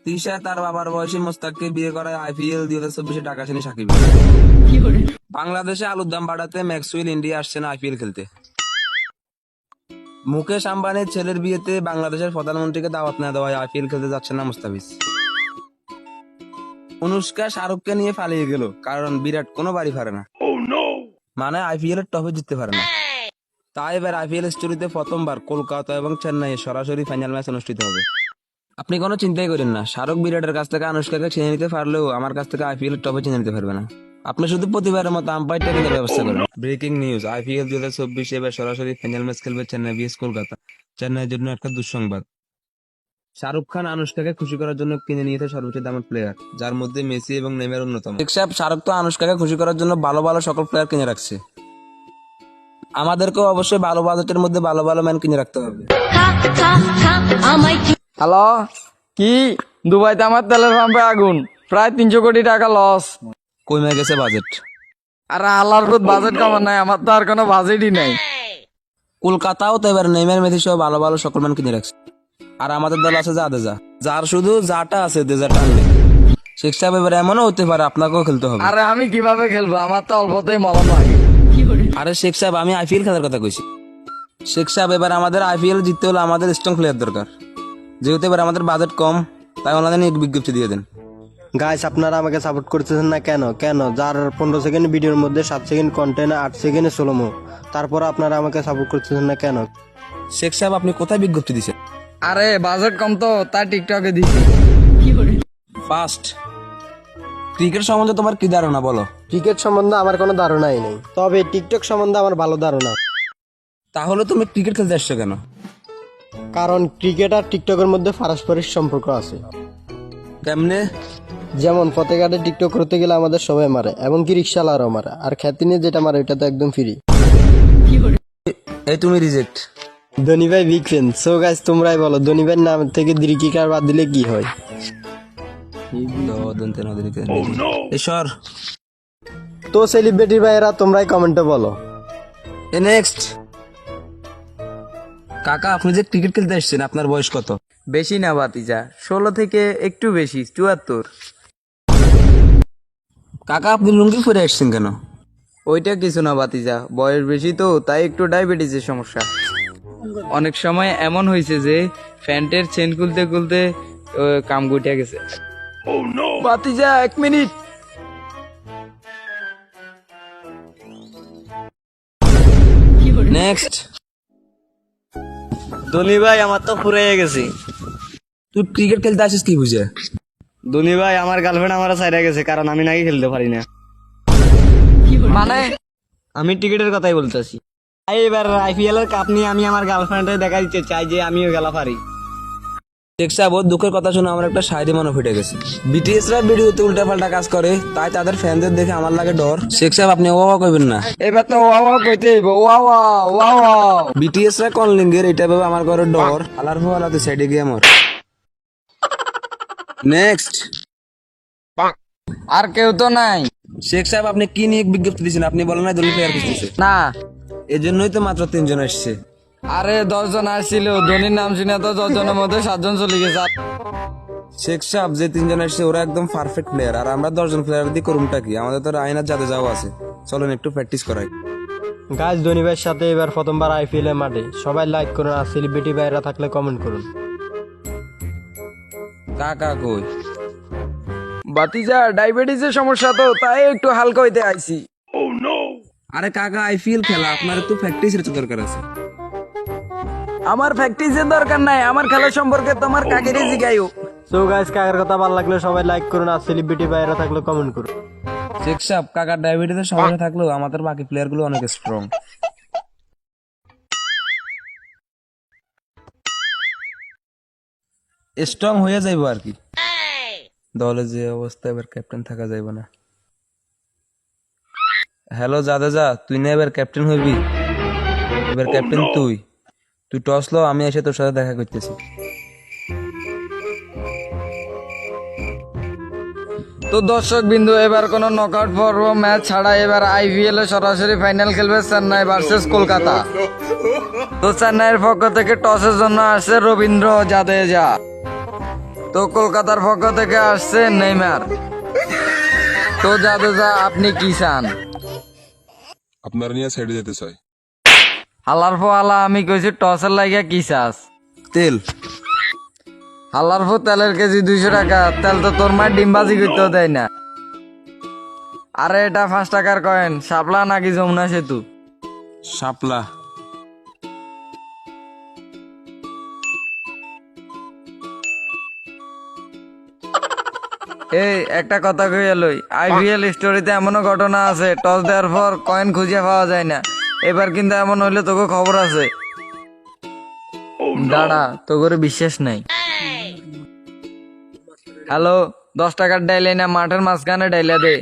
তিশা তার বাবার বয়সী মোস্তাককে বিয়ে করায় IPL 2024 টাকা আসেনি সাকিব। বাংলাদেশে আলুর দাম বাড়াতে ম্যাক্সওয়েল ইন্ডিয়া আসছে না IPL খেলতে। মুকেশ আম্বানির ছেলের বিয়েতে বাংলাদেশের প্রধানমন্ত্রীকে দাওয়াত না দেওয়ায় IPL খেলতে যাচ্ছে না মুস্তাফিজ। অনুষ্কা শাহরুখকে নিয়ে পালিয়ে গেল কারণ বিরাট কোনো বাড়ি পারে না, মানে IPL এর টপে জিততে পারে না। তাই এবার IPL স্টোরিতে প্রথমবার কলকাতা এবং চেন্নাইয়ে সরাসরি ফাইনাল ম্যাচ অনুষ্ঠিত হবে। আপনি কোনো চিন্তাই করেন না, শাহরুখ বিরাটের কাছ থেকে অনুষ্কাকে ছিনে নিতে পারলেও আমার কাছ থেকে IPL এর টপে চিনে নিতে পারবে না। আপনি শুধু প্রতিবারের মতো আম্পায়ার টেবিলের ব্যবস্থা করেন। ব্রেকিং নিউজ, IPL 2024 এবার সরাসরি ফাইনাল ম্যাচ খেলবে চেন্নাই vs কলকাতা। চেন্নাইয়ের জন্য একটা দুঃসংবাদ, শাহরুখ খান অনুষ্কাকে খুশি করার জন্য কিনে নিয়েছে সর্বোচ্চ দামের প্লেয়ার, যার মধ্যে মেসি এবং নেইমার অন্যতম। শাহরুখ তো অনুষ্কাকে খুশি করার জন্য ভালো ভালো সকল প্লেয়ার কিনে রাখছে, আমাদেরকেও অবশ্যই ভালো বাজেটের মধ্যে ভালো ভালো ম্যান কিনে রাখতে হবে। হ্যালো, কি দুবাইতে আমার তেলের পাম্পে আগুন, প্রায় 300 কোটি টাকা লস। কমে গেছে বাজেট। আরে আল্লাহর রহমত বাজেট কমার নাই, আমার তো আর কোনো বাজেটই নাই। কলকাতাও তো এবার নেইমার মেসি সহ ভালো ভালো সকল ম্যান কিনে রাখছে। আর আমাদের দল আছে জাদেজা, যার শুধু জাটা আছে দেজাটা নেই। শেখ সাহেব এবার এমনও হতে পারে আপনাকেও খেলতে হবে। আরে আমি কিভাবে খেলবো, আমার তো অল্পতেই মলম লাগে। আরে শেখ সাহেব, আমি IPL খেলার কথা কইছি। শেখ সাহেব, এবার আমাদের IPL জিততে হলে আমাদের স্ট্রং প্লেয়ার দরকার। যেহেতু এবার আমাদের বাজেট কম, তাই ওনাদের নিয়ে বিজ্ঞপ্তি দিয়ে দেন। গাইস, আপনারা আমাকে সাপোর্ট করতেছেন না কেন? যার 15 সেকেন্ড ভিডিওর মধ্যে 7 সেকেন্ড কন্টেন্ট, 8 সেকেন্ডে সোলোমো, তারপর আপনারা আমাকে সাপোর্ট করতেছেন না কেন? শেখ সাহেব, আপনি কোথায় বিজ্ঞপ্তি দিচ্ছেন? আরে বাজেট কম তো তাই টিকটকে দিছি। ফার্স্ট, ক্রিকেট সম্বন্ধে তোমার কি ধারণা বলো? ক্রিকেট সম্বন্ধে আমার কোনো ধারণাই নেই, তবে টিকটক সম্বন্ধে আমার ভালো ধারণা। তাহলে তুমি ক্রিকেট খেলতে আসছো কেন? কারণ ক্রিকেট আর টিকটকের মধ্যে পারস্পরিক সম্পর্ক আছে। কেমনে? যেমন পথেঘাটে টিকটক করতে গেলে আমাদের সবাই মারে, এবং কি রিক্সাওয়ালারাও মারে, আর খ্যাতি নিয়ে যেটা মারে ওইটা তো একদম ফ্রি। এই তুমি রিজেক্ট। ধোনি ভাই বিগ ফ্যান। সো গাইস, তোমরাই বলো ধোনি ভাইয়ের নাম থেকে দিরিকিকার বাদ দিলে কি হয়? ঈশ্বর। তো সেলিব্রিটি ভাইয়েরা তোমরাই কমেন্টে বলো। নেক্সট, কাকা আপনি যে ক্রিকেট খেলতে আসছেন আপনার বয়স কত? বেশি না বাতিজা, 16 থেকে একটু বেশি, 74। কাকা আপনি লুঙ্গি পরে আসছেন কেন? ওইটা কিছু না বাতিজা, বয়স বেশি তো তাই একটু ডায়াবেটিসের সমস্যা। অনেক সময় এমন হয়েছে যে প্যান্টের চেন খুলতে খুলতে কাম গুটে গেছে। বাতিজা 1 মিনিট। নেক্সট, ধোনি ভাই আমার তো ফুরাইয়া গেছি। তুই ক্রিকেট খেলতে আসিস কি বুঝে? ধোনি ভাই আমার গার্লফ্রেন্ড আমার ছাইড়া গেছে কারণ আমি নাকি খেলতে পারি না। মানে আমি টিকিটের কথাই বলতেছি। এবার IPL এর কাপ নিয়ে আমি আমার গার্লফ্রেন্ডে দেখা দিতে চাই যে আমিও খেলা পারি। শেখ সাহেব, ওর দুঃখের কথা শুনে আমার একটা শায়রি মনে ফুটে গেছে। BTS রা ভিডিওতে উল্টাপাল্টা কাজ করে, তাই তাদের ফ্যানদের দেখে আমার লাগে ডর। শেখ সাহেব, আপনি ও কইবেন না। এবার তো ওয়া ওয়া কইতে হইব, ওয়া ওয়া ওয়া ওয়া। BTS রা কোন লিঙ্গের এটা ভেবে আমার ঘরে ডর। আলার ফলাতে সাইডে গিয়ে আমার। নেক্সট, আর কেউ তো নাই। শেখ সাহেব, আপনি কি নিয়ে বিজ্ঞপ্তি দিচ্ছেন? আপনি বলেন না দলীয় প্লেয়ার খুঁজতেছে। না, এজন্যই তো মাত্র 3 জন আসছে। আরে 10 জন আসছিল, ধোনির নাম শুনে তো 10 জনের মধ্যে 7 জন চলে গেছে। শেখ সাহেব, যে 3 জন আসছে ওরা একদম পারফেক্ট প্লেয়ার, আর আমরা 10 জন প্লেয়ার দিয়ে করুমটা কি? আমাদের তো রায়নার যাতে যাওয়া আছে, চলেন একটু প্র্যাকটিস করাই। গাইস, ধোনি ভাইয়ের সাথে এবার প্রথমবার IPL এর মাঠে। সবাই লাইক করুন, আর সেলিব্রিটি ভাইয়েরা থাকলে কমেন্ট করুন। কাকা কই? বাতিজা ডায়াবেটিসের সমস্যা তো তাই একটু হালকা হইতে আইছি। আরে কাকা, IPL খেলা, আপনার একটু প্র্যাকটিসের দরকার আছে। আমার প্র্যাকটিসের দরকার নাই, আমার খেলা সম্পর্কে তোমার কাকেরে জিগাইও। সো গাইস, কাকার কথা ভালো লাগলে সবাই লাইক করুন, আর সেলিব্রিটি ভাইয়েরা থাকলে কমেন্ট করুন। শেখ সাহেব, কাকার ডায়াবেটিসের সমস্যা থাকলেও আমাদের বাকি প্লেয়ার গুলো অনেক স্ট্রং। স্ট্রং হয়ে যাইবো আর কি। দলে যে অবস্থা, এবার ক্যাপ্টেন থাকা যাইব না। হ্যালো জাদেজা, তুই না এবার ক্যাপ্টেন হইবি? এবার ক্যাপ্টেন তুই টস লো, আমি এসে তোর সাথে দেখা করতেছি। তো দর্শক বিন্দু, এবার কোন নকআউট পর্ব ম্যাচ ছাড়া এবার IPL এ সরাসরি ফাইনাল খেলবে চেন্নাই ভার্সেস কলকাতা। তো চেন্নাইয়ের পক্ষ থেকে টসের জন্য আসছে রবীন্দ্র জাদেজা। তো কলকাতার পক্ষ থেকে আসছে নেইমার। তো জাদেজা আপনি কি চান? আপনার নিয়ে সাইডে যেতে চাই। হালার ফোয়ালা আমি কইছি টসের লাগিয়া কি চাস? তেল। হালার ফো তেলের কেজি 200 টাকা, তেল তো তোর মায়ের ডিমবাজি করতেও দেয় না। আরে এটা 5 টাকার কয়েন, শাপলা নাকি যমুনা সেতু? শাপলা। এই একটা কথা কইয়া লই, আইপিএল স্টোরিতে এমনও ঘটনা আছে টস দেওয়ার পর কয়েন খুঁজে পাওয়া যায় না। এবার কিন্তু এমন হইলে তোকে খবর আছে। দাঁড়া, তোকে বিশ্বাস নাই। হ্যালো, 10 টাকার ডাইলে না মাঠের মাঝখানে ডাইলা দে।